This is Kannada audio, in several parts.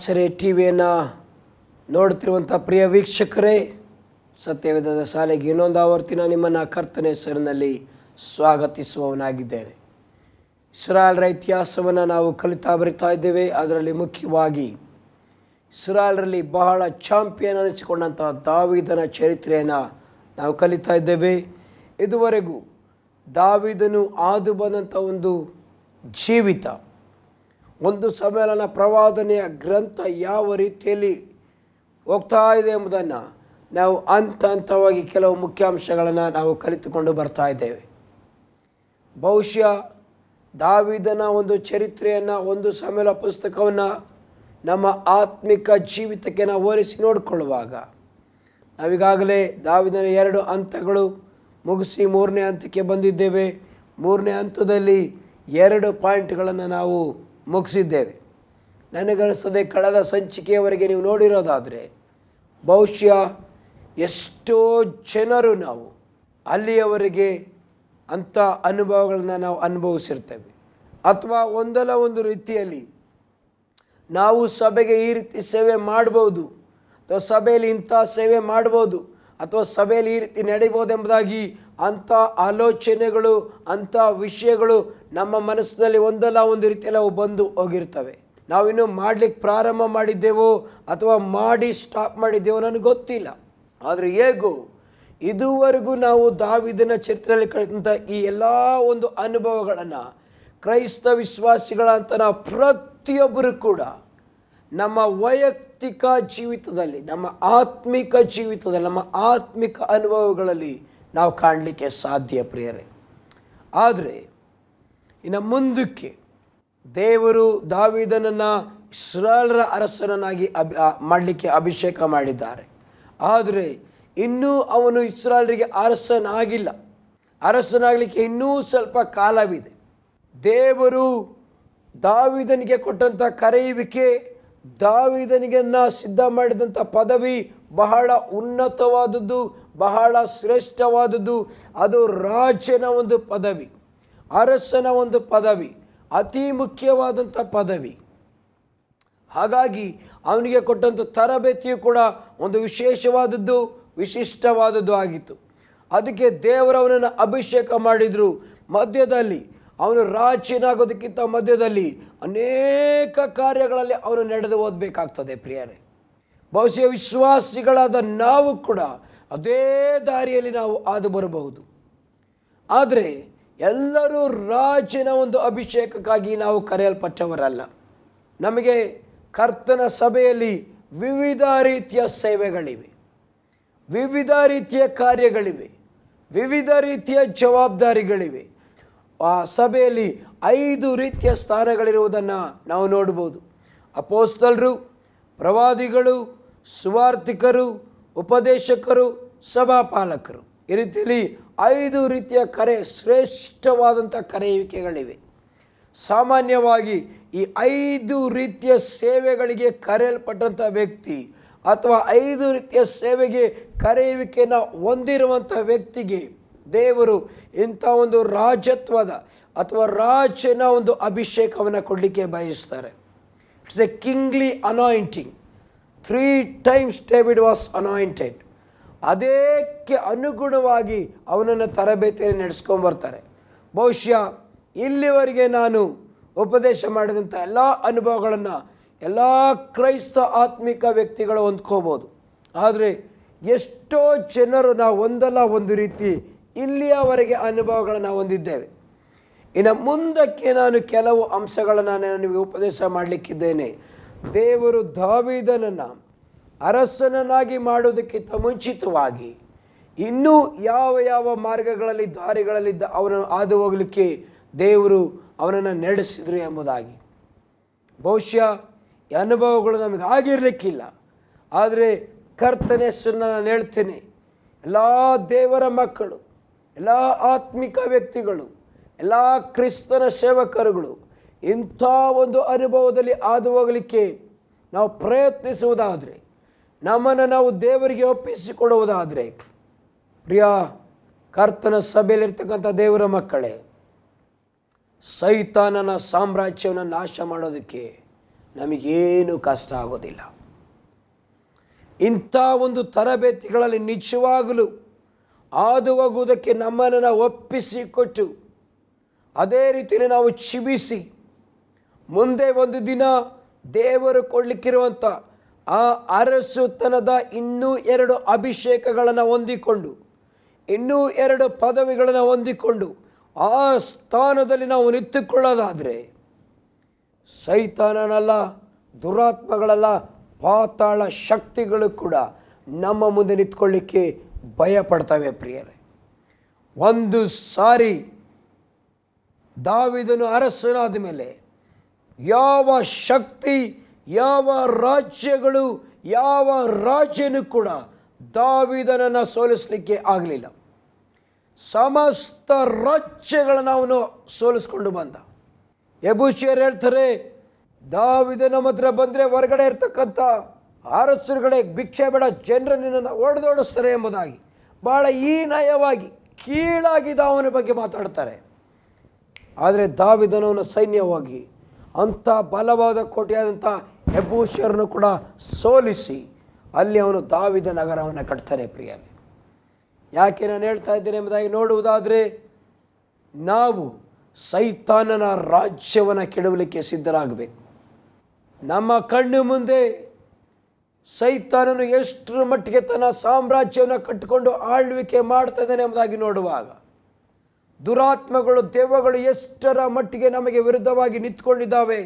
ಆಸರೆ ಟಿವಿಯನ್ನು ನೋಡ್ತಿರುವಂಥ ಪ್ರಿಯ ವೀಕ್ಷಕರೇ, ಸತ್ಯವೇದದ ಶಾಲೆಗೆ ಇನ್ನೊಂದು ಆವರ್ತಿನ ನಿಮ್ಮನ್ನು ಕರ್ತನ ಹೆಸರಿನಲ್ಲಿ ಸ್ವಾಗತಿಸುವವನಾಗಿದ್ದೇನೆ. ಇಸ್ರಾಯೇಲರ ಇತಿಹಾಸವನ್ನು ನಾವು ಕಲಿತಾ ಬರಿತಾ ಇದ್ದೇವೆ. ಅದರಲ್ಲಿ ಮುಖ್ಯವಾಗಿ ಇಸ್ರಾಯೇಲರಲ್ಲಿ ಬಹಳ ಚಾಂಪಿಯನ್ ಅನಿಸಿಕೊಂಡಂಥ ದಾವೀದನ ಚರಿತ್ರೆಯನ್ನು ನಾವು ಕಲಿತಾ ಇದ್ದೇವೆ. ಇದುವರೆಗೂ ದಾವೀದನು ಹಾದು ಬಂದಂಥ ಒಂದು ಜೀವಿತ, ಒಂದು ಸಮ್ಮೇಳನ ಪ್ರವಾದನೆಯ ಗ್ರಂಥ ಯಾವ ರೀತಿಯಲ್ಲಿ ಹೋಗ್ತಾ ಇದೆ ಎಂಬುದನ್ನು ನಾವು ಹಂತವಾಗಿ ಕೆಲವು ಮುಖ್ಯಾಂಶಗಳನ್ನು ನಾವು ಕಲಿತುಕೊಂಡು ಬರ್ತಾ ಇದ್ದೇವೆ. ಬಹುಶಃ ದಾವೀದನ ಒಂದು ಚರಿತ್ರೆಯನ್ನು, ಒಂದು ಸಮ್ಮೇಳನ ಪುಸ್ತಕವನ್ನು ನಮ್ಮ ಆತ್ಮಿಕ ಜೀವಿತಕ್ಕೆ ನಾವು ಹೋಲಿಸಿ ನೋಡಿಕೊಳ್ಳುವಾಗ ನಾವೀಗಾಗಲೇ ದಾವೀದನ 2 ಹಂತಗಳು ಮುಗಿಸಿ 3ನೇ ಹಂತಕ್ಕೆ ಬಂದಿದ್ದೇವೆ. 3ನೇ ಹಂತದಲ್ಲಿ 2 ಪಾಯಿಂಟ್ಗಳನ್ನು ನಾವು ಮುಗಿಸಿದ್ದೇವೆ. ನನಗನಿಸ್ತದೆ ಕಳೆದ ಸಂಚಿಕೆಯವರೆಗೆ ನೀವು ನೋಡಿರೋದಾದರೆ ಬಹುಶಃ ಎಷ್ಟೋ ಜನರು ನಾವು ಅಲ್ಲಿಯವರೆಗೆ ಅಂಥ ಅನುಭವಗಳನ್ನ ನಾವು ಅನುಭವಿಸಿರ್ತೇವೆ, ಅಥವಾ ಒಂದಲ್ಲ ಒಂದು ರೀತಿಯಲ್ಲಿ ನಾವು ಸಭೆಗೆ ಈ ರೀತಿ ಸೇವೆ ಮಾಡ್ಬೋದು, ಅಥವಾ ಸಭೆಯಲ್ಲಿ ಇಂಥ ಸೇವೆ ಮಾಡ್ಬೋದು, ಅಥವಾ ಸಭೆಯಲ್ಲಿ ಈ ರೀತಿ ನಡೀಬೋದೆಂಬುದಾಗಿ ಅಂಥ ಆಲೋಚನೆಗಳು, ಅಂಥ ವಿಷಯಗಳು ನಮ್ಮ ಮನಸ್ಸಿನಲ್ಲಿ ಒಂದಲ್ಲ ಒಂದು ರೀತಿಯಲ್ಲಿ ಅವು ಬಂದು ಹೋಗಿರ್ತವೆ. ನಾವಿನ್ನೂ ಮಾಡಲಿಕ್ಕೆ ಪ್ರಾರಂಭ ಮಾಡಿದ್ದೇವೋ ಅಥವಾ ಮಾಡಿ ಸ್ಟಾಪ್ ಮಾಡಿದ್ದೇವೋ ನನಗೆ ಗೊತ್ತಿಲ್ಲ. ಆದರೆ ಹೇಗೋ ಇದುವರೆಗೂ ನಾವು ದಾವೀದನ ಚರಿತ್ರೆಯಲ್ಲಿ ಕಳೆದಂಥ ಈ ಎಲ್ಲ ಒಂದು ಅನುಭವಗಳನ್ನು ಕ್ರೈಸ್ತ ವಿಶ್ವಾಸಿಗಳಂತ ನಾವು ಪ್ರತಿಯೊಬ್ಬರು ಕೂಡ ನಮ್ಮ ವೈಯಕ್ತಿಕ ಜೀವಿತದಲ್ಲಿ, ನಮ್ಮ ಆತ್ಮಿಕ ಜೀವಿತದಲ್ಲಿ, ನಮ್ಮ ಆತ್ಮಿಕ ಅನುಭವಗಳಲ್ಲಿ ನಾವು ಕಾಣಲಿಕ್ಕೆ ಸಾಧ್ಯ ಪ್ರಿಯರೇ. ಆದರೆ ಇನ್ನು ಮುಂದಕ್ಕೆ ದೇವರು ದಾವೀದನನ್ನು ಇಸ್ರಾಯೇಲರ ಅರಸನನ್ನಾಗಿ ಮಾಡಲಿಕ್ಕೆ ಅಭಿಷೇಕ ಮಾಡಿದ್ದಾರೆ. ಆದರೆ ಇನ್ನೂ ಅವನು ಇಸ್ರಾಯೇಲರಿಗೆ ಅರಸನಾಗಿಲ್ಲ. ಅರಸನಾಗಲಿಕ್ಕೆ ಇನ್ನೂ ಸ್ವಲ್ಪ ಕಾಲವಿದೆ. ದೇವರು ದಾವೀದನಿಗೆ ಕೊಟ್ಟಂಥ ಕರೆಯುವಿಕೆ, ದಾವೀದನಿಗನ್ನ ಸಿದ್ಧ ಮಾಡಿದಂಥ ಪದವಿ ಬಹಳ ಉನ್ನತವಾದದ್ದು, ಬಹಳ ಶ್ರೇಷ್ಠವಾದದ್ದು. ಅದು ರಾಜನ ಒಂದು ಪದವಿ, ಅರಸನ ಒಂದು ಪದವಿ, ಅತಿ ಮುಖ್ಯವಾದಂಥ ಪದವಿ. ಹಾಗಾಗಿ ಅವನಿಗೆ ಕೊಟ್ಟಂಥ ತರಬೇತಿಯು ಕೂಡ ಒಂದು ವಿಶೇಷವಾದದ್ದು, ವಿಶಿಷ್ಟವಾದದ್ದು ಆಗಿತ್ತು. ಅದಕ್ಕೆ ದೇವರವನನ್ನು ಅಭಿಷೇಕ ಮಾಡಿದರು. ಮಧ್ಯದಲ್ಲಿ ಅವನು ರಾಜನಾಗೋದಕ್ಕಿಂತ ಮಧ್ಯದಲ್ಲಿ ಅನೇಕ ಕಾರ್ಯಗಳಲ್ಲಿ ಅವನು ನಡೆದು ಓದಬೇಕಾಗ್ತದೆ ಪ್ರಿಯರೇ. ಬಹುಶಃ ವಿಶ್ವಾಸಿಗಳಾದ ನಾವು ಕೂಡ ಅದೇ ದಾರಿಯಲ್ಲಿ ನಾವು ಹಾದು ಬರಬಹುದು. ಆದರೆ ಎಲ್ಲರೂ ರಾಜನ ಒಂದು ಅಭಿಷೇಕಕ್ಕಾಗಿ ನಾವು ಕರೆಯಲ್ಪಟ್ಟವರಲ್ಲ. ನಮಗೆ ಕರ್ತನ ಸಭೆಯಲ್ಲಿ ವಿವಿಧ ರೀತಿಯ ಸೇವೆಗಳಿವೆ, ವಿವಿಧ ರೀತಿಯ ಕಾರ್ಯಗಳಿವೆ, ವಿವಿಧ ರೀತಿಯ ಜವಾಬ್ದಾರಿಗಳಿವೆ. ಆ ಸಭೆಯಲ್ಲಿ 5 ರೀತಿಯ ಸ್ಥಾನಗಳಿರುವುದನ್ನು ನಾವು ನೋಡ್ಬೋದು. ಅಪೊಸ್ತಲರು, ಪ್ರವಾದಿಗಳು, ಸುವಾರ್ತಿಕರು, ಉಪದೇಶಕರು, ಸಭಾಪಾಲಕರು. ಈ ರೀತಿಯಲ್ಲಿ 5 ರೀತಿಯ ಶ್ರೇಷ್ಠವಾದಂಥ ಕರೆಯುವಿಕೆಗಳಿವೆ. ಸಾಮಾನ್ಯವಾಗಿ ಈ 5 ರೀತಿಯ ಸೇವೆಗಳಿಗೆ ಕರೆಯಲ್ಪಟ್ಟಂಥ ವ್ಯಕ್ತಿ, ಅಥವಾ 5 ರೀತಿಯ ಸೇವೆಗೆ ಕರೆಯುವಿಕೆಯನ್ನು ಹೊಂದಿರುವಂಥ ವ್ಯಕ್ತಿಗೆ ದೇವರು ಇಂಥ ಒಂದು ರಾಜತ್ವದ ಅಥವಾ ರಾಜನ ಒಂದು ಅಭಿಷೇಕವನ್ನು ಕೊಡಲಿಕ್ಕೆ ಬಯಸ್ತಾರೆ. It's a kingly anointing. 3 times David was anointed. ಅದಕ್ಕೆ ಅನುಗುಣವಾಗಿ ಅವನನ್ನು ತರಬೇತಿಯನ್ನು ನಡೆಸ್ಕೊಂಡ್ಬರ್ತಾರೆ. ಬಹುಶಃ ಇಲ್ಲಿವರೆಗೆ ನಾನು ಉಪದೇಶ ಮಾಡಿದಂಥ ಎಲ್ಲ ಅನುಭವಗಳನ್ನು ಎಲ್ಲ ಕ್ರೈಸ್ತ ಆತ್ಮಿಕ ವ್ಯಕ್ತಿಗಳು ಹೊಂದ್ಕೋಬೋದು. ಆದರೆ ಎಷ್ಟೋ ಜನರು ನಾವು ಒಂದಲ್ಲ ಒಂದು ರೀತಿ ಇಲ್ಲಿಯವರೆಗೆ ಅನುಭವಗಳನ್ನು ಹೊಂದಿದ್ದೇವೆ. ಇನ್ನು ಮುಂದಕ್ಕೆ ನಾನು ಕೆಲವು ಅಂಶಗಳನ್ನು ನಾನು ನಿಮಗೆ ಉಪದೇಶ ಮಾಡಲಿಕ್ಕಿದ್ದೇನೆ. ದೇವರು ದಾವೀದನನ್ನು ಅರಸನನ್ನಾಗಿ ಮಾಡುವುದಕ್ಕಿಂತ ಮುಂಚಿತವಾಗಿ ಇನ್ನೂ ಯಾವ ಯಾವ ಮಾರ್ಗಗಳಲ್ಲಿ, ದಾರಿಗಳಲ್ಲಿ ಅವನನ್ನು ಹಾದು ಹೋಗಲಿಕ್ಕೆ ದೇವರು ಅವನನ್ನು ನಡೆಸಿದರು ಎಂಬುದಾಗಿ. ಬಹುಶಃ ಈ ಅನುಭವಗಳು ನಮಗೆ ಆಗಿರಲಿಕ್ಕಿಲ್ಲ. ಆದರೆ ಕರ್ತನ ಹೆಸರನ್ನು ನಾನು ಹೇಳ್ತೇನೆ, ಎಲ್ಲ ದೇವರ ಮಕ್ಕಳು, ಎಲ್ಲ ಆತ್ಮಿಕ ವ್ಯಕ್ತಿಗಳು, ಎಲ್ಲ ಕ್ರಿಸ್ತನ ಸೇವಕರುಗಳು ಇಂಥ ಒಂದು ಅನುಭವದಲ್ಲಿ ಹಾದು ಹೋಗಲಿಕ್ಕೆ ನಾವು ಪ್ರಯತ್ನಿಸುವುದಾದರೆ, ನಮ್ಮನ್ನು ನಾವು ದೇವರಿಗೆ ಒಪ್ಪಿಸಿಕೊಡುವುದಾದರೆ, ಪ್ರಿಯ ಕರ್ತನ ಸಭೆಯಲ್ಲಿರ್ತಕ್ಕಂಥ ದೇವರ ಮಕ್ಕಳೇ, ಸೈತಾನನ ಸಾಮ್ರಾಜ್ಯವನ್ನು ನಾಶ ಮಾಡೋದಕ್ಕೆ ನಮಗೇನು ಕಷ್ಟ ಆಗೋದಿಲ್ಲ. ಇಂಥ ಒಂದು ತರಬೇತಿಗಳಲ್ಲಿ ನಿಜವಾಗಲೂ ಹಾದು ಹೋಗುವುದಕ್ಕೆ ನಮ್ಮನ್ನು ನಾವು ಒಪ್ಪಿಸಿಕೊಟ್ಟು ಅದೇ ರೀತಿಯಲ್ಲಿ ನಾವು ಜೀವಿಸಿ ಮುಂದೆ ಒಂದು ದಿನ ದೇವರು ಕೊಡಲಿಕ್ಕಿರುವಂಥ ಆ ಅರಸುತನದ ಇನ್ನೂ 2 ಅಭಿಷೇಕಗಳನ್ನು ಹೊಂದಿಕೊಂಡು ಇನ್ನೂ 2 ಪದವಿಗಳನ್ನು ಹೊಂದಿಕೊಂಡು ಆ ಸ್ಥಾನದಲ್ಲಿ ನಾವು ನಿಂತುಕೊಳ್ಳೋದಾದರೆ ಸೈತಾನನಲ್ಲ, ದುರಾತ್ಮಗಳಲ್ಲ, ಪಾತಾಳ ಶಕ್ತಿಗಳು ಕೂಡ ನಮ್ಮ ಮುಂದೆ ನಿಂತ್ಕೊಳ್ಳಿಕ್ಕೆ ಭಯ ಪಡ್ತವೆ. ಪ್ರಿಯರೇ, ಒಂದು ಸಾರಿ ದಾವೀದನು ಅರಸನಾದ ಮೇಲೆ ಯಾವ ಶಕ್ತಿ, ಯಾವ ರಾಜ್ಯಗಳು, ಯಾವ ರಾಜ್ಯನೂ ಕೂಡ ದಾವೀದನನ್ನು ಸೋಲಿಸಲಿಕ್ಕೆ ಆಗಲಿಲ್ಲ. ಸಮಸ್ತ ರಾಜ್ಯಗಳನ್ನು ಅವನು ಸೋಲಿಸ್ಕೊಂಡು ಬಂದ. ಯೆಬೂಸಿಯರು ಹೇಳ್ತಾರೆ, ದಾವೀದನ ಹತ್ರ ಬಂದರೆ ಹೊರಗಡೆ ಇರ್ತಕ್ಕಂಥ ಅರಸರುಗಳೇ ಭಿಕ್ಷೆ ಬೇಡ, ಜನರನ್ನು ಹೊಡೆದೋಡಿಸ್ತಾರೆ ಎಂಬುದಾಗಿ ಭಾಳ ಹೀನಯವಾಗಿ ಕೀಳಾಗಿ ಅವನ ಬಗ್ಗೆ ಮಾತಾಡ್ತಾರೆ. ಆದರೆ ದಾವೀದನವನ ಸೈನ್ಯವಾಗಿ ಅಂಥ ಬಲವಾದ ಕೋಟೆಯಾದಂಥ ಯೆಬೂಸಿಯರನ್ನು ಕೂಡ ಸೋಲಿಸಿ ಅಲ್ಲಿ ಅವನು ದಾವೀದ ನಗರವನ್ನು ಕಟ್ತಾನೆ. ಪ್ರಿಯರೇ, ಯಾಕೆ ನಾನು ಹೇಳ್ತಾ ಇದ್ದೇನೆ ಎಂಬುದಾಗಿ ನೋಡುವುದಾದರೆ, ನಾವು ಸೈತಾನನ ರಾಜ್ಯವನ್ನು ಕೆಡವಲಿಕ್ಕೆ ಸಿದ್ಧರಾಗಬೇಕು. ನಮ್ಮ ಕಣ್ಣು ಮುಂದೆ ಸೈತಾನನು ಎಷ್ಟರ ಮಟ್ಟಿಗೆ ತನ್ನ ಸಾಮ್ರಾಜ್ಯವನ್ನು ಕಟ್ಟಿಕೊಂಡು ಆಳ್ವಿಕೆ ಮಾಡ್ತಾ ಇದ್ದಾನೆ ಎಂಬುದಾಗಿ ನೋಡುವಾಗ, ದುರಾತ್ಮಗಳು, ದೆವ್ವಗಳು ಎಷ್ಟರ ಮಟ್ಟಿಗೆ ನಮಗೆ ವಿರುದ್ಧವಾಗಿ ನಿಂತ್ಕೊಂಡಿದ್ದಾವೆ.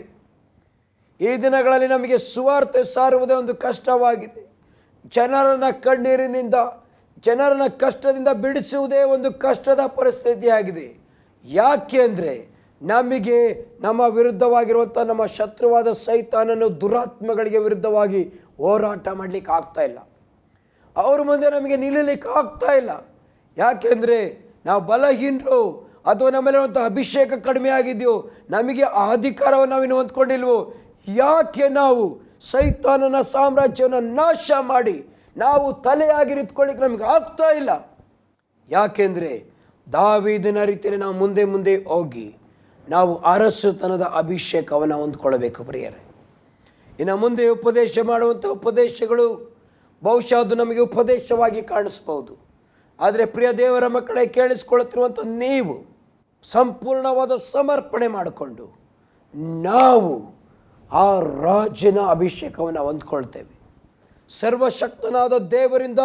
ಈ ದಿನಗಳಲ್ಲಿ ನಮಗೆ ಸುವಾರ್ತೆ ಸಾರುವುದೇ ಒಂದು ಕಷ್ಟವಾಗಿದೆ. ಜನರನ್ನು ಕಣ್ಣೀರಿನಿಂದ, ಜನರನ್ನು ಕಷ್ಟದಿಂದ ಬಿಡಿಸುವುದೇ ಒಂದು ಕಷ್ಟದ ಪರಿಸ್ಥಿತಿಯಾಗಿದೆ. ಯಾಕೆ ಅಂದರೆ ನಮಗೆ ನಮ್ಮ ವಿರುದ್ಧವಾಗಿರುವಂಥ ನಮ್ಮ ಶತ್ರುವಾದ ಸೈತಾನನು ದುರಾತ್ಮಗಳಿಗೆ ವಿರುದ್ಧವಾಗಿ ಹೋರಾಟ ಮಾಡಲಿಕ್ಕೆ ಆಗ್ತಾ ಇಲ್ಲ. ಅವ್ರ ಮುಂದೆ ನಮಗೆ ನಿಲ್ಲಲಿಕ್ಕೆ ಆಗ್ತಾ ಇಲ್ಲ. ಯಾಕೆಂದರೆ ನಾವು ಬಲಹೀನರು, ಅಥವಾ ನಮ್ಮಲ್ಲಿರುವಂಥ ಅಭಿಷೇಕ ಕಡಿಮೆ ಆಗಿದೆಯೋ, ನಮಗೆ ಆ ಅಧಿಕಾರವನ್ನು ನಾವಿನ್ನು ಹೊಂದ್ಕೊಂಡಿಲ್ವೋ. ಯಾಕೆ ನಾವು ಸೈತಾನನ ಸಾಮ್ರಾಜ್ಯವನ್ನು ನಾಶ ಮಾಡಿ ನಾವು ತಲೆಯಾಗಿ ನಿಂತ್ಕೊಳ್ಳಿಕ್ಕೆ ನಮಗೆ ಆಗ್ತಾ ಇಲ್ಲ? ಯಾಕೆಂದರೆ ದಾವೀದನ ರೀತಿಯಲ್ಲಿ ನಾವು ಮುಂದೆ ಮುಂದೆ ಹೋಗಿ ನಾವು ಅರಸುತನದ ಅಭಿಷೇಕವನ್ನು ಹೊಂದ್ಕೊಳ್ಬೇಕು. ಪ್ರಿಯರೇ, ಇನ್ನು ಮುಂದೆ ಉಪದೇಶ ಮಾಡುವಂಥ ಉಪದೇಶಗಳು ಬಹುಶಃ ಅದು ನಮಗೆ ಉಪದೇಶವಾಗಿ ಕಾಣಿಸ್ಬೋದು. ಆದರೆ ಪ್ರಿಯ ದೇವರ ಮಕ್ಕಳೇ, ಕೇಳಿಸ್ಕೊಳ್ತಿರುವಂಥ ನೀವು ಸಂಪೂರ್ಣವಾದ ಸಮರ್ಪಣೆ ಮಾಡಿಕೊಂಡು ನಾವು ಆ ರಾಜನ ಅಭಿಷೇಕವನ್ನು ಹೊಂದ್ಕೊಳ್ತೇವೆ. ಸರ್ವಶಕ್ತನಾದ ದೇವರಿಂದ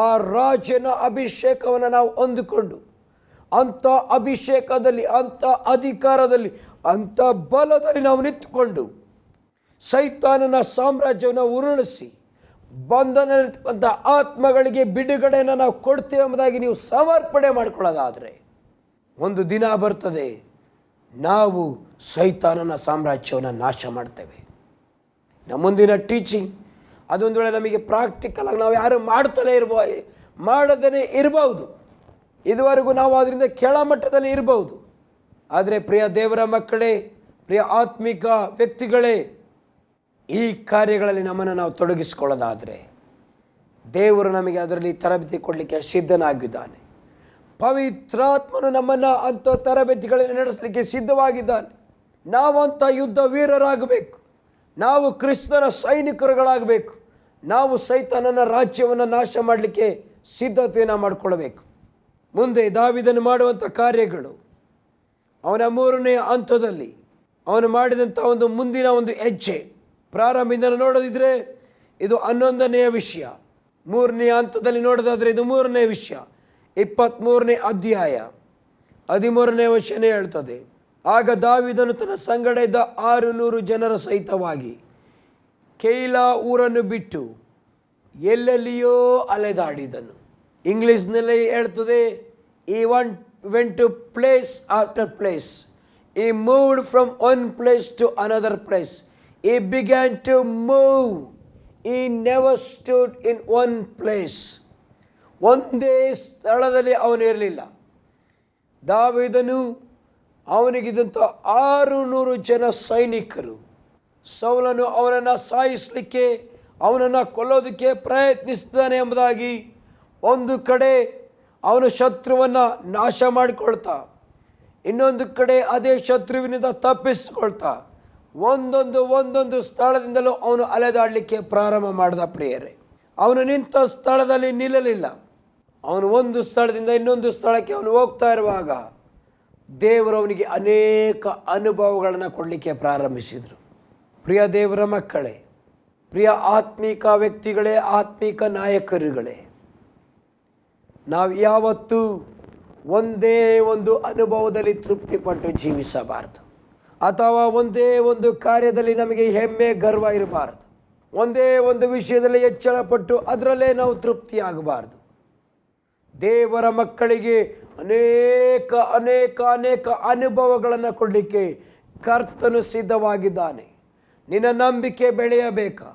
ಆ ರಾಜನ ಅಭಿಷೇಕವನ್ನು ನಾವು ಹೊಂದಿಕೊಂಡು ಅಂಥ ಅಭಿಷೇಕದಲ್ಲಿ, ಅಂಥ ಅಧಿಕಾರದಲ್ಲಿ, ಅಂಥ ಬಲದಲ್ಲಿ ನಾವು ನಿಂತುಕೊಂಡು ಸೈತಾನನ ಸಾಮ್ರಾಜ್ಯವನ್ನು ಉರುಳಿಸಿ ಬಂಧನಲ್ಲಿರ್ತಕ್ಕಂಥ ಆತ್ಮಗಳಿಗೆ ಬಿಡುಗಡೆಯನ್ನು ನಾವು ಕೊಡ್ತೇವೆ ಎಂಬುದಾಗಿ ನೀವು ಸಮರ್ಪಣೆ ಮಾಡಿಕೊಳ್ಳೋದಾದರೆ ಒಂದು ದಿನ ಬರ್ತದೆ, ನಾವು ಸೈತಾನನ ಸಾಮ್ರಾಜ್ಯವನ್ನು ನಾಶ ಮಾಡ್ತೇವೆ. ನಮ್ಮ ಮುಂದಿನ ಟೀಚಿಂಗ್ ಅದೊಂದು ವೇಳೆ ನಮಗೆ ಪ್ರಾಕ್ಟಿಕಲ್ ಆಗಿ ನಾವು ಯಾರು ಮಾಡದೇ ಇರಬಹುದು. ಇದುವರೆಗೂ ನಾವು ಅದರಿಂದ ಕೆಳಮಟ್ಟದಲ್ಲಿ ಇರಬಹುದು. ಆದರೆ ಪ್ರಿಯ ದೇವರ ಮಕ್ಕಳೇ, ಪ್ರಿಯ ಆತ್ಮಿಕ ವ್ಯಕ್ತಿಗಳೇ, ಈ ಕಾರ್ಯಗಳಲ್ಲಿ ನಮ್ಮನ್ನು ನಾವು ತೊಡಗಿಸಿಕೊಳ್ಳೋದಾದರೆ ದೇವರು ನಮಗೆ ಅದರಲ್ಲಿ ತರಬೇತಿ ಕೊಡಲಿಕ್ಕೆ ಸಿದ್ಧನಾಗಿದ್ದಾನೆ. ಪವಿತ್ರಾತ್ಮನು ನಮ್ಮನ್ನು ಅಂಥ ತರಬೇತಿಗಳನ್ನು ನಡೆಸಲಿಕ್ಕೆ ಸಿದ್ಧವಾಗಿದ್ದಾನೆ. ನಾವಂಥ ಯುದ್ಧ ವೀರರಾಗಬೇಕು. ನಾವು ಕ್ರಿಸ್ತನ ಸೈನಿಕರುಗಳಾಗಬೇಕು. ನಾವು ಸೈತಾನನ ರಾಜ್ಯವನ್ನು ನಾಶ ಮಾಡಲಿಕ್ಕೆ ಸಿದ್ಧತೆಯನ್ನು ಮಾಡಿಕೊಳ್ಳಬೇಕು. ಮುಂದೆ ದಾವೀದನು ಮಾಡುವಂಥ ಕಾರ್ಯಗಳು, ಅವನ 3ನೇ ಹಂತದಲ್ಲಿ ಅವನು ಮಾಡಿದಂಥ ಒಂದು ಮುಂದಿನ ಒಂದು ಹೆಜ್ಜೆ ಪ್ರಾರಂಭದಿಂದ ನೋಡೋದಿದ್ರೆ ಇದು 11ನೆಯ ವಿಷಯ. 3ನೇ ಹಂತದಲ್ಲಿ ನೋಡೋದಾದರೆ ಇದು 3ನೇ ವಿಷಯ. 23ನೇ ಅಧ್ಯಾಯ 13ನೇ ವಚನ ಹೇಳ್ತದೆ, ಆಗ ದಾವೀದನು ತನ್ನ ಸಂಗಡ ಇದ್ದ 600 ಜನರ ಸಹಿತವಾಗಿ ಕೈಲಾ ಊರನ್ನು ಬಿಟ್ಟು ಎಲ್ಲೆಲ್ಲಿಯೋ ಅಲೆದಾಡಿದನು. ಇಂಗ್ಲೀಷ್ನಲ್ಲಿ ಹೇಳ್ತದೆ, he went to place after place. He moved from one place to another place. He began to move. He never stood in one place. ಒಂದೇ ಸ್ಥಳದಲ್ಲಿ ಅವನು ಇರಲಿಲ್ಲ. ದಾವೀದನು ಅವನಿಗಿದ್ದಂಥ 600 ಜನ ಸೈನಿಕರು. ಸೌಲನು ಅವನನ್ನು ಸಾಯಿಸಲಿಕ್ಕೆ, ಅವನನ್ನು ಕೊಲ್ಲೋದಕ್ಕೆ ಪ್ರಯತ್ನಿಸ್ತಾನೆ ಎಂಬುದಾಗಿ ಒಂದು ಕಡೆ ಅವನು ಶತ್ರುವನ್ನು ನಾಶ ಮಾಡಿಕೊಳ್ತಾ, ಇನ್ನೊಂದು ಕಡೆ ಅದೇ ಶತ್ರುವಿನಿಂದ ತಪ್ಪಿಸಿಕೊಳ್ತಾ ಒಂದೊಂದು ಸ್ಥಳದಿಂದಲೂ ಅವನು ಅಲೆದಾಡಲಿಕ್ಕೆ ಪ್ರಾರಂಭ ಮಾಡಿದ ಪ್ರಿಯರೇ. ಅವನು ನಿಂತ ಸ್ಥಳದಲ್ಲಿ ನಿಲ್ಲಲಿಲ್ಲ. ಅವನು ಒಂದು ಸ್ಥಳದಿಂದ ಇನ್ನೊಂದು ಸ್ಥಳಕ್ಕೆ ಅವನು ಹೋಗ್ತಾ ಇರುವಾಗ ದೇವರು ಅವನಿಗೆ ಅನೇಕ ಅನುಭವಗಳನ್ನು ಕೊಡಲಿಕ್ಕೆ ಪ್ರಾರಂಭಿಸಿದರು. ಪ್ರಿಯ ದೇವರ ಮಕ್ಕಳೇ, ಪ್ರಿಯ ಆತ್ಮಿಕ ವ್ಯಕ್ತಿಗಳೇ, ಆತ್ಮಿಕ ನಾಯಕರುಗಳೇ, ನಾವು ಯಾವತ್ತೂ ಒಂದೇ ಒಂದು ಅನುಭವದಲ್ಲಿ ತೃಪ್ತಿಪಟ್ಟು ಜೀವಿಸಬಾರದು, ಅಥವಾ ಒಂದೇ ಒಂದು ಕಾರ್ಯದಲ್ಲಿ ನಮಗೆ ಹೆಮ್ಮೆ ಗರ್ವ ಇರಬಾರದು. ಒಂದೇ ಒಂದು ವಿಷಯದಲ್ಲಿ ಹೆಚ್ಚಳಪಟ್ಟು ಅದರಲ್ಲೇ ನಾವು ತೃಪ್ತಿಯಾಗಬಾರದು. ದೇವರ ಮಕ್ಕಳಿಗೆ ಅನೇಕ ಅನೇಕ ಅನೇಕ ಅನುಭವಗಳನ್ನು ಕೊಡಲಿಕ್ಕೆ ಕರ್ತನು ಸಿದ್ಧವಾಗಿದ್ದಾನೆ. ನಿನ್ನ ನಂಬಿಕೆ ಬೆಳೆಯಬೇಕಾ?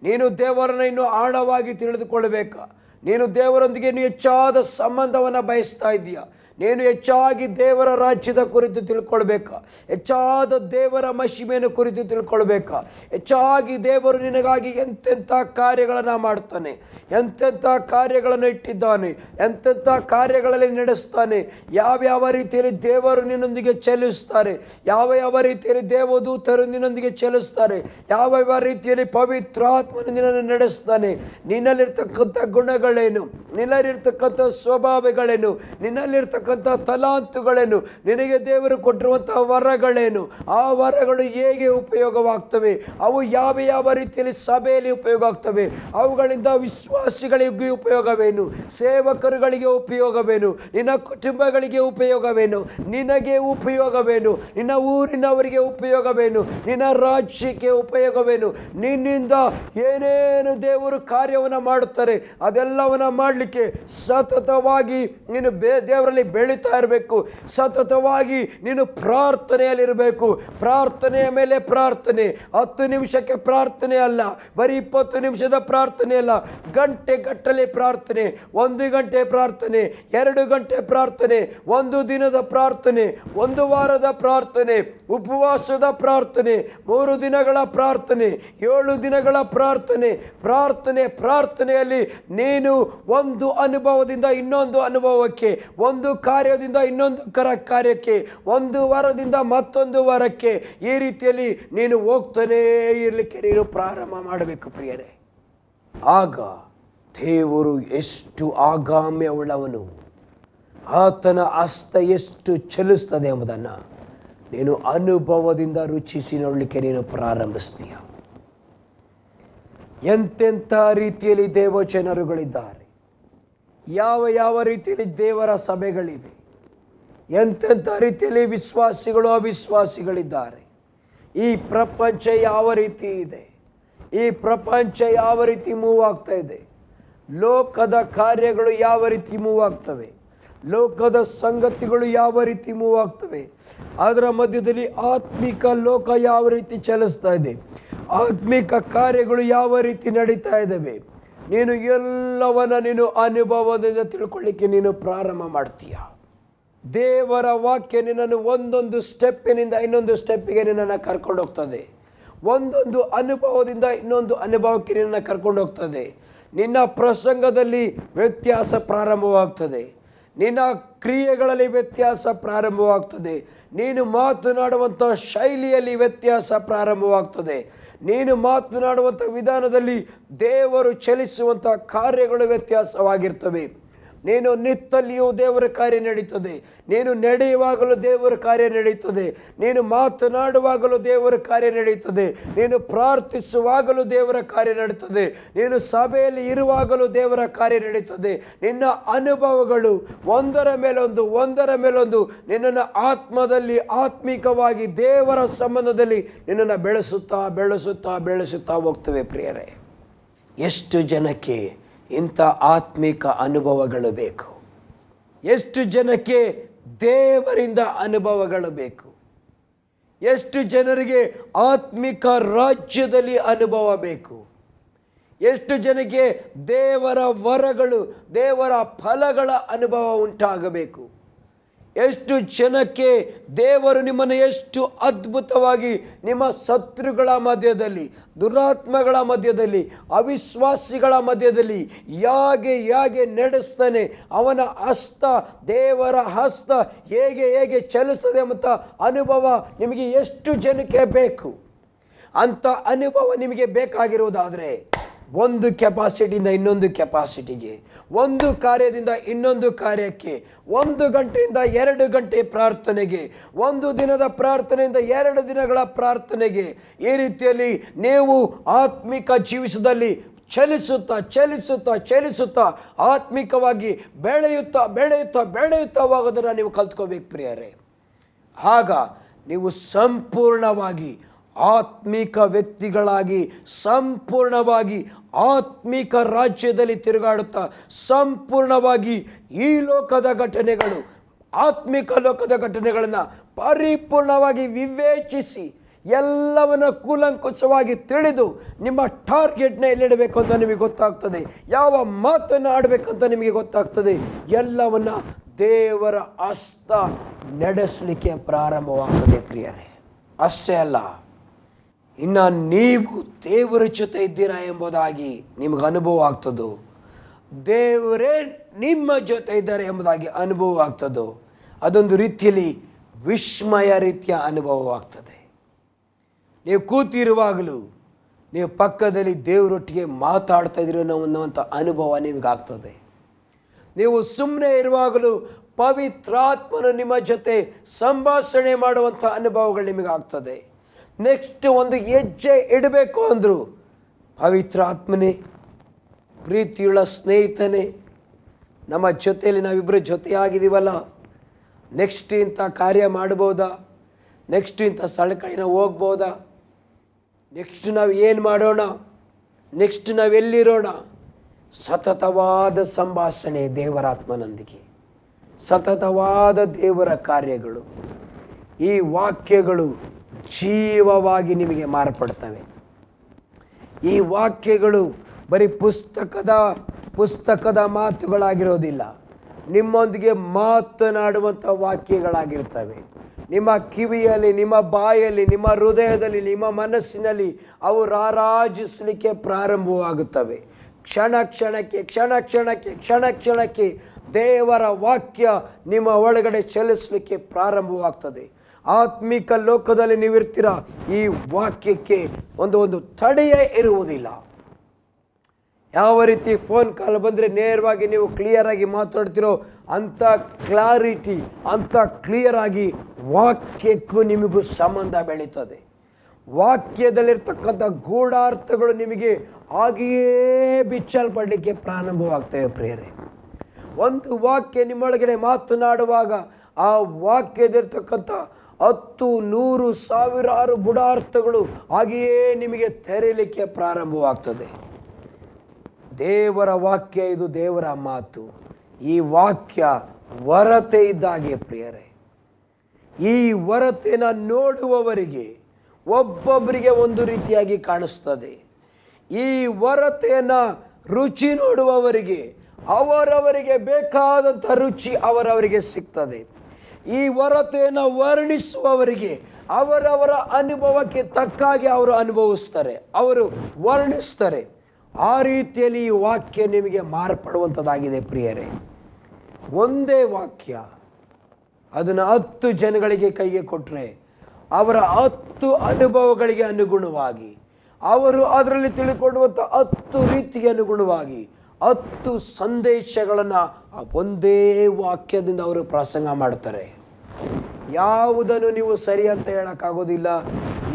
ನೀನು ದೇವರನ್ನು ಇನ್ನೂ ಆಳವಾಗಿ ತಿಳಿದುಕೊಳ್ಳಬೇಕಾ? ನೀನು ದೇವರೊಂದಿಗೆ ನೀನು ಹೆಚ್ಚಾದ ಸಂಬಂಧವನ್ನು ಬಯಸ್ತಾ ಇದೆಯಾ? ನೀನು ಹೆಚ್ಚಾಗಿ ದೇವರ ರಾಜ್ಯದ ಕುರಿತು ತಿಳ್ಕೊಳ್ಬೇಕಾ? ಹೆಚ್ಚಾದ ದೇವರ ಮಹಿಮೆಯನ್ನು ಕುರಿತು ತಿಳ್ಕೊಳ್ಬೇಕಾ? ಹೆಚ್ಚಾಗಿ ದೇವರು ನಿನಗಾಗಿ ಎಂತೆಂಥ ಕಾರ್ಯಗಳನ್ನು ಮಾಡ್ತಾನೆ, ಎಂತೆಂಥ ಕಾರ್ಯಗಳನ್ನು ಇಟ್ಟಿದ್ದಾನೆ, ಎಂತೆಂಥ ಕಾರ್ಯಗಳಲ್ಲಿ ನಡೆಸ್ತಾನೆ, ಯಾವ್ಯಾವ ರೀತಿಯಲ್ಲಿ ದೇವರು ನಿನ್ನೊಂದಿಗೆ ಚಲಿಸ್ತಾರೆ, ಯಾವ ಯಾವ ರೀತಿಯಲ್ಲಿ ದೇವದೂತರು ನಿನ್ನೊಂದಿಗೆ ಚಲಿಸ್ತಾರೆ, ಯಾವ ಯಾವ ರೀತಿಯಲ್ಲಿ ಪವಿತ್ರಾತ್ಮನು ನಿನ್ನನ್ನು ನಡೆಸ್ತಾನೆ, ನಿನ್ನಲ್ಲಿರ್ತಕ್ಕಂಥ ಗುಣಗಳೇನು, ನಿನ್ನಲ್ಲಿರ್ತಕ್ಕಂಥ ಸ್ವಭಾವಗಳೇನು, ನಿನ್ನಲ್ಲಿರ್ತಕ್ಕಂಥ ತಲಾಂತುಗಳೇನು, ನಿನಗೆ ದೇವರು ಕೊಟ್ಟಿರುವಂತಹ ವರಗಳೇನು, ಆ ವರಗಳು ಹೇಗೆ ಉಪಯೋಗವಾಗ್ತವೆ, ಅವು ಯಾವ ಯಾವ ರೀತಿಯಲ್ಲಿ ಸಭೆಯಲ್ಲಿ ಉಪಯೋಗ ಆಗ್ತವೆ, ಅವುಗಳಿಂದ ವಿಶ್ವಾಸಿಗಳಿಗೆ ಉಪಯೋಗವೇನು, ಸೇವಕರುಗಳಿಗೆ ಉಪಯೋಗವೇನು, ನಿನ್ನ ಕುಟುಂಬಗಳಿಗೆ ಉಪಯೋಗವೇನು, ನಿನಗೆ ಉಪಯೋಗವೇನು, ನಿನ್ನ ಊರಿನವರಿಗೆ ಉಪಯೋಗವೇನು, ನಿನ್ನ ರಾಜ್ಯಕ್ಕೆ ಉಪಯೋಗವೇನು, ನಿನ್ನಿಂದ ಏನೇನು ದೇವರು ಕಾರ್ಯವನ್ನು ಮಾಡುತ್ತಾರೆ ಅದೆಲ್ಲವನ್ನ ಮಾಡಲಿಕ್ಕೆ ಸತತವಾಗಿ ನೀನು ದೇವರಲ್ಲಿ ಬೆಳೀತಾ ಇರಬೇಕು. ಸತತವಾಗಿ ನೀನು ಪ್ರಾರ್ಥನೆಯಲ್ಲಿರಬೇಕು. ಪ್ರಾರ್ಥನೆಯ ಮೇಲೆ ಪ್ರಾರ್ಥನೆ. 10 ನಿಮಿಷಕ್ಕೆ ಪ್ರಾರ್ಥನೆ ಅಲ್ಲ, ಬರೀ 20 ನಿಮಿಷದ ಪ್ರಾರ್ಥನೆ ಅಲ್ಲ, ಗಂಟೆ ಗಟ್ಟಲೆ ಪ್ರಾರ್ಥನೆ, 1 ಗಂಟೆ ಪ್ರಾರ್ಥನೆ, 2 ಗಂಟೆ ಪ್ರಾರ್ಥನೆ, 1 ದಿನದ ಪ್ರಾರ್ಥನೆ, 1 ವಾರದ ಪ್ರಾರ್ಥನೆ, ಉಪವಾಸದ ಪ್ರಾರ್ಥನೆ, 3 ದಿನಗಳ ಪ್ರಾರ್ಥನೆ, 7 ದಿನಗಳ ಪ್ರಾರ್ಥನೆ. ಪ್ರಾರ್ಥನೆಯಲ್ಲಿ ನೀನು ಒಂದು ಅನುಭವದಿಂದ ಇನ್ನೊಂದು ಅನುಭವಕ್ಕೆ, ಒಂದು ಕಾರ್ಯದಿಂದ ಇನ್ನೊಂದು ಕಾರ್ಯಕ್ಕೆ, ಒಂದು ವಾರದಿಂದ ಮತ್ತೊಂದು ವಾರಕ್ಕೆ, ಈ ರೀತಿಯಲ್ಲಿ ನೀನು ಹೋಗ್ತಾನೇ ಇರಲಿಕ್ಕೆ ನೀನು ಪ್ರಾರಂಭ ಮಾಡಬೇಕು ಪ್ರಿಯರೇ. ಆಗ ದೇವರು ಎಷ್ಟು ಆಗಾಮ್ಯವುಳ್ಳವನು, ಆತನ ಹಸ್ತ ಎಷ್ಟು ಚಲಿಸ್ತದೆ ಎಂಬುದನ್ನು ನೀನು ಅನುಭವದಿಂದ ರುಚಿಸಿ ನೋಡಲಿಕ್ಕೆ ನೀನು ಪ್ರಾರಂಭಿಸ್ತೀಯ. ಎಂತೆಂಥ ರೀತಿಯಲ್ಲಿ ದೇವಜನರುಗಳಿದ್ದಾರೆ, ಯಾವ ಯಾವ ರೀತಿಯಲ್ಲಿ ದೇವರ ಸಭೆಗಳಿವೆ, ಎಂತೆಂಥ ರೀತಿಯಲ್ಲಿ ವಿಶ್ವಾಸಿಗಳು ಅವಿಶ್ವಾಸಿಗಳಿದ್ದಾರೆ. ಈ ಪ್ರಪಂಚ ಯಾವ ರೀತಿ ಇದೆ, ಈ ಪ್ರಪಂಚ ಯಾವ ರೀತಿ ಮೂವ್ ಆಗ್ತಾ ಇದೆ, ಲೋಕದ ಕಾರ್ಯಗಳು ಯಾವ ರೀತಿ ಮೂವ್ ಆಗ್ತವೆ, ಲೋಕದ ಸಂಗತಿಗಳು ಯಾವ ರೀತಿ ಮೂವ್ ಆಗ್ತವೆ, ಅದರ ಮಧ್ಯದಲ್ಲಿ ಆತ್ಮಿಕ ಲೋಕ ಯಾವ ರೀತಿ ಚಲಿಸ್ತಾ ಇದೆ, ಆತ್ಮಿಕ ಕಾರ್ಯಗಳು ಯಾವ ರೀತಿ ನಡೀತಾ ಇದ್ದಾವೆ, ನೀನು ಎಲ್ಲವನ್ನ ನೀನು ಅನುಭವದಿಂದ ತಿಳ್ಕೊಳ್ಳಿಕ್ಕೆ ನೀನು ಪ್ರಾರಂಭ ಮಾಡ್ತೀಯ. ದೇವರ ವಾಕ್ಯ ನಿನ್ನನ್ನು ಒಂದೊಂದು ಸ್ಟೆಪ್ಪಿನಿಂದ ಇನ್ನೊಂದು ಸ್ಟೆಪ್ಪಿಗೆ ನಿನ್ನನ್ನು ಕರ್ಕೊಂಡು ಹೋಗ್ತದೆ. ಒಂದೊಂದು ಅನುಭವದಿಂದ ಇನ್ನೊಂದು ಅನುಭವಕ್ಕೆ ನಿನ್ನನ್ನು ಕರ್ಕೊಂಡು ಹೋಗ್ತದೆ. ನಿನ್ನ ಪ್ರಸಂಗದಲ್ಲಿ ವ್ಯತ್ಯಾಸ ಪ್ರಾರಂಭವಾಗ್ತದೆ, ನಿನ್ನ ಕ್ರಿಯೆಗಳಲ್ಲಿ ವ್ಯತ್ಯಾಸ ಪ್ರಾರಂಭವಾಗ್ತದೆ, ನೀನು ಮಾತನಾಡುವಂಥ ಶೈಲಿಯಲ್ಲಿ ವ್ಯತ್ಯಾಸ ಪ್ರಾರಂಭವಾಗ್ತದೆ, ನೀನು ಮಾತನಾಡುವಂಥ ವಿಧಾನದಲ್ಲಿ ದೇವರು ಚಲಿಸುವಂಥ ಕಾರ್ಯಗಳು ವ್ಯತ್ಯಾಸವಾಗಿರ್ತವೆ. ನೀನು ನಿತ್ತಲ್ಲಿಯೂ ದೇವರ ಕಾರ್ಯ ನಡೀತದೆ, ನೀನು ನಡೆಯುವಾಗಲೂ ದೇವರ ಕಾರ್ಯ ನಡೀತದೆ, ನೀನು ಮಾತನಾಡುವಾಗಲೂ ದೇವರ ಕಾರ್ಯ ನಡೀತದೆ, ನೀನು ಪ್ರಾರ್ಥಿಸುವಾಗಲೂ ದೇವರ ಕಾರ್ಯ ನಡೀತದೆ, ನೀನು ಸಭೆಯಲ್ಲಿ ಇರುವಾಗಲೂ ದೇವರ ಕಾರ್ಯ ನಡೀತದೆ. ನಿನ್ನ ಅನುಭವಗಳು ಒಂದರ ಮೇಲೊಂದು ನಿನ್ನನ್ನು ಆತ್ಮದಲ್ಲಿ ಆತ್ಮಿಕವಾಗಿ ದೇವರ ಸಂಬಂಧದಲ್ಲಿ ನಿನ್ನನ್ನು ಬೆಳೆಸುತ್ತಾ ಹೋಗ್ತವೆ ಪ್ರಿಯರೇ. ಎಷ್ಟು ಜನಕ್ಕೆ ಇಂಥ ಆತ್ಮಿಕ ಅನುಭವಗಳು ಬೇಕು? ಎಷ್ಟು ಜನಕ್ಕೆ ದೇವರಿಂದ ಅನುಭವಗಳು ಬೇಕು? ಎಷ್ಟು ಜನರಿಗೆ ಆತ್ಮಿಕ ರಾಜ್ಯದಲ್ಲಿ ಅನುಭವ ಬೇಕು? ಎಷ್ಟು ಜನಕ್ಕೆ ದೇವರ ವರಗಳು, ದೇವರ ಫಲಗಳ ಅನುಭವ ಉಂಟಾಗಬೇಕು? ಎಷ್ಟು ಜನಕ್ಕೆ ದೇವರು ನಿಮ್ಮನ್ನು ಎಷ್ಟು ಅದ್ಭುತವಾಗಿ ನಿಮ್ಮ ಶತ್ರುಗಳ ಮಧ್ಯದಲ್ಲಿ, ದುರಾತ್ಮಗಳ ಮಧ್ಯದಲ್ಲಿ, ಅವಿಶ್ವಾಸಿಗಳ ಮಧ್ಯದಲ್ಲಿ ಹೇಗೆ ನಡೆಸ್ತಾನೆ, ಅವನ ಹಸ್ತ, ದೇವರ ಹಸ್ತ ಹೇಗೆ ಚಲಿಸ್ತದೆ ಎಂಬ ಅನುಭವ ನಿಮಗೆ ಎಷ್ಟು ಜನಕ್ಕೆ ಬೇಕು? ಅಂಥ ಅನುಭವ ನಿಮಗೆ ಬೇಕಾಗಿರುವುದಾದರೆ ಒಂದು ಕೆಪಾಸಿಟಿಯಿಂದ ಇನ್ನೊಂದು ಕೆಪಾಸಿಟಿಗೆ, ಒಂದು ಕಾರ್ಯದಿಂದ ಇನ್ನೊಂದು ಕಾರ್ಯಕ್ಕೆ, 1 ಗಂಟೆಯಿಂದ 2 ಗಂಟೆ ಪ್ರಾರ್ಥನೆಗೆ, 1 ದಿನದ ಪ್ರಾರ್ಥನೆಯಿಂದ 2 ದಿನಗಳ ಪ್ರಾರ್ಥನೆಗೆ, ಈ ರೀತಿಯಲ್ಲಿ ನೀವು ಆತ್ಮಿಕ ಜೀವಿಸದಲ್ಲಿ ಚಲಿಸುತ್ತಾ ಚಲಿಸುತ್ತಾ ಚಲಿಸುತ್ತಾ ಆತ್ಮಿಕವಾಗಿ ಬೆಳೆಯುತ್ತಾ ಬೆಳೆಯುತ್ತಾ ಬೆಳೆಯುತ್ತಾ ಹೋಗೋದನ್ನು ನೀವು ಕಲ್ತ್ಕೋಬೇಕು ಪ್ರಿಯರೇ. ಆಗ ನೀವು ಸಂಪೂರ್ಣವಾಗಿ ಆತ್ಮಿಕ ವ್ಯಕ್ತಿಗಳಾಗಿ, ಸಂಪೂರ್ಣವಾಗಿ ಆತ್ಮಿಕ ರಾಜ್ಯದಲ್ಲಿ ತಿರುಗಾಡುತ್ತಾ, ಸಂಪೂರ್ಣವಾಗಿ ಈ ಲೋಕದ ಘಟನೆಗಳು, ಆತ್ಮಿಕ ಲೋಕದ ಘಟನೆಗಳನ್ನು ಪರಿಪೂರ್ಣವಾಗಿ ವಿವೇಚಿಸಿ ಎಲ್ಲವನ್ನ ಕೂಲಂಕುಷವಾಗಿ ತಿಳಿದು ನಿಮ್ಮ ಟಾರ್ಗೆಟ್ನ ಎಲ್ಲಿಡಬೇಕು ಅಂತ ನಿಮಗೆ ಗೊತ್ತಾಗ್ತದೆ, ಯಾವ ಮಾತನ್ನು ಆಡಬೇಕಂತ ನಿಮಗೆ ಗೊತ್ತಾಗ್ತದೆ. ಎಲ್ಲವನ್ನ ದೇವರ ಹಸ್ತ ನಡೆಸಲಿಕ್ಕೆ ಪ್ರಾರಂಭವಾಗ್ತದೆ ಪ್ರಿಯರೇ. ಅಷ್ಟೇ ಅಲ್ಲ, ಇನ್ನು ನೀವು ದೇವರ ಜೊತೆ ಇದ್ದೀರಾ ಎಂಬುದಾಗಿ ನಿಮಗೆ ಅನುಭವ ಆಗ್ತದೋ, ದೇವರೇ ನಿಮ್ಮ ಜೊತೆ ಇದ್ದಾರೆ ಎಂಬುದಾಗಿ ಅನುಭವ ಆಗ್ತದೋ, ಅದೊಂದು ರೀತಿಯಲ್ಲಿ ವಿಸ್ಮಯ ರೀತಿಯ ಅನುಭವವಾಗ್ತದೆ. ನೀವು ಕೂತಿರುವಾಗಲೂ ನೀವು ಪಕ್ಕದಲ್ಲಿ ದೇವರೊಟ್ಟಿಗೆ ಮಾತಾಡ್ತಾ ಇದ್ದೀರೋ ಅನ್ನುವಂಥ ಅನುಭವ ನಿಮಗಾಗ್ತದೆ. ನೀವು ಸುಮ್ಮನೆ ಇರುವಾಗಲೂ ಪವಿತ್ರಾತ್ಮನು ನಿಮ್ಮ ಜೊತೆ ಸಂಭಾಷಣೆ ಮಾಡುವಂಥ ಅನುಭವಗಳು ನಿಮಗಾಗ್ತದೆ. ನೆಕ್ಸ್ಟ್ ಒಂದು ಹೆಜ್ಜೆ ಇಡಬೇಕು ಅಂದರು, ಪವಿತ್ರಾತ್ಮನೇ, ಪ್ರೀತಿಯುಳ್ಳ ಸ್ನೇಹಿತನೇ, ನಮ್ಮ ಜೊತೆಯಲ್ಲಿ ನಾವಿಬ್ಬರು ಜೊತೆಯಾಗಿದ್ದೀವಲ್ಲ, ನೆಕ್ಸ್ಟ್ ಇಂಥ ಕಾರ್ಯ ಮಾಡ್ಬೋದಾ, ನೆಕ್ಸ್ಟ್ ಇಂಥ ಸ್ಥಳಕ್ಕೆ ನಾವು ಹೋಗ್ಬೋದಾ, ನೆಕ್ಸ್ಟ್ ನಾವು ಏನು ಮಾಡೋಣ, ನೆಕ್ಸ್ಟ್ ನಾವೆಲ್ಲಿರೋಣ. ಸತತವಾದ ಸಂಭಾಷಣೆ ದೇವರಾತ್ಮನೊಂದಿಗೆ, ಸತತವಾದ ದೇವರ ಕಾರ್ಯಗಳು, ಈ ವಾಕ್ಯಗಳು ಜೀವವಾಗಿ ನಿಮಗೆ ಮಾರ್ಪಡ್ತವೆ. ಈ ವಾಕ್ಯಗಳು ಬರೀ ಪುಸ್ತಕದ ಮಾತುಗಳಾಗಿರೋದಿಲ್ಲ, ನಿಮ್ಮೊಂದಿಗೆ ಮಾತನಾಡುವಂಥ ವಾಕ್ಯಗಳಾಗಿರ್ತವೆ. ನಿಮ್ಮ ಕಿವಿಯಲ್ಲಿ, ನಿಮ್ಮ ಬಾಯಲ್ಲಿ, ನಿಮ್ಮ ಹೃದಯದಲ್ಲಿ, ನಿಮ್ಮ ಮನಸ್ಸಿನಲ್ಲಿ ಅವು ರಾರಾಜಿಸಲಿಕ್ಕೆ ಪ್ರಾರಂಭವಾಗುತ್ತವೆ. ಕ್ಷಣ ಕ್ಷಣಕ್ಕೆ ದೇವರ ವಾಕ್ಯ ನಿಮ್ಮ ಒಳಗಡೆ ಚಲಿಸಲಿಕ್ಕೆ ಪ್ರಾರಂಭವಾಗ್ತದೆ. ಆತ್ಮಿಕ ಲೋಕದಲ್ಲಿ ನೀವಿರ್ತೀರ, ಈ ವಾಕ್ಯಕ್ಕೆ ಒಂದು ತಡೆಯೇ ಇರುವುದಿಲ್ಲ. ಯಾವ ರೀತಿ ಫೋನ್ ಕಾಲ್ ಬಂದರೆ ನೇರವಾಗಿ ನೀವು ಕ್ಲಿಯರಾಗಿ ಮಾತಾಡ್ತಿರೋ ಅಂಥ ಕ್ಲಾರಿಟಿ, ಅಂಥ ಕ್ಲಿಯರಾಗಿ ವಾಕ್ಯಕ್ಕೂ ನಿಮಗೂ ಸಂಬಂಧ ಬೆಳೀತದೆ. ವಾಕ್ಯದಲ್ಲಿರ್ತಕ್ಕಂಥ ಗೂಢಾರ್ಥಗಳು ನಿಮಗೆ ಹಾಗೆಯೇ ಬಿಚ್ಚಲ್ಪಡಲಿಕ್ಕೆ ಪ್ರಾರಂಭವಾಗ್ತವೆ ಪ್ರಿಯರೇ. ಒಂದು ವಾಕ್ಯ ನಿಮ್ಮೊಳಗಡೆ ಮಾತನಾಡುವಾಗ ಆ ವಾಕ್ಯದಲ್ಲಿರ್ತಕ್ಕಂಥ 10, 100, ಸಾವಿರಾರು ಗೂಢಾರ್ಥಗಳು ಹಾಗೆಯೇ ನಿಮಗೆ ತೆರೆಯಲಿಕ್ಕೆ ಪ್ರಾರಂಭವಾಗ್ತದೆ. ದೇವರ ವಾಕ್ಯ ಇದು, ದೇವರ ಮಾತು. ಈ ವಾಕ್ಯ ವರತೆ ಇದ್ದಾಗೆ ಪ್ರಿಯರೇ. ಈ ವರತೆನ ನೋಡುವವರಿಗೆ ಒಬ್ಬೊಬ್ಬರಿಗೆ ಒಂದು ರೀತಿಯಾಗಿ ಕಾಣಿಸ್ತದೆ. ಈ ವರತೆಯನ್ನು ರುಚಿ ನೋಡುವವರಿಗೆ ಅವರವರಿಗೆ ಬೇಕಾದಂಥ ರುಚಿ ಅವರವರಿಗೆ ಸಿಗ್ತದೆ. ಈ ವರತೆಯನ್ನು ವರ್ಣಿಸುವವರಿಗೆ ಅವರವರ ಅನುಭವಕ್ಕೆ ತಕ್ಕಾಗಿ ಅವರು ಅನುಭವಿಸ್ತಾರೆ, ಅವರು ವರ್ಣಿಸ್ತಾರೆ. ಆ ರೀತಿಯಲ್ಲಿ ಈ ವಾಕ್ಯ ನಿಮಗೆ ಮಾರ್ಪಡುವಂಥದ್ದಾಗಿದೆ ಪ್ರಿಯರೇ. ಒಂದೇ ವಾಕ್ಯ ಅದನ್ನು 10 ಜನಗಳಿಗೆ ಕೈಗೆ ಕೊಟ್ಟರೆ ಅವರ 10 ಅನುಭವಗಳಿಗೆ ಅನುಗುಣವಾಗಿ, ಅವರು ಅದರಲ್ಲಿ ತಿಳ್ಕೊಳ್ಳುವಂಥ 10 ರೀತಿಗೆ ಅನುಗುಣವಾಗಿ 10 ಸಂದೇಶಗಳನ್ನು ಒಂದೇ ವಾಕ್ಯದಿಂದ ಅವರು ಪ್ರಸಂಗ ಮಾಡ್ತಾರೆ. ಯಾವುದನ್ನು ನೀವು ಸರಿ ಅಂತ ಹೇಳೋಕ್ಕಾಗೋದಿಲ್ಲ,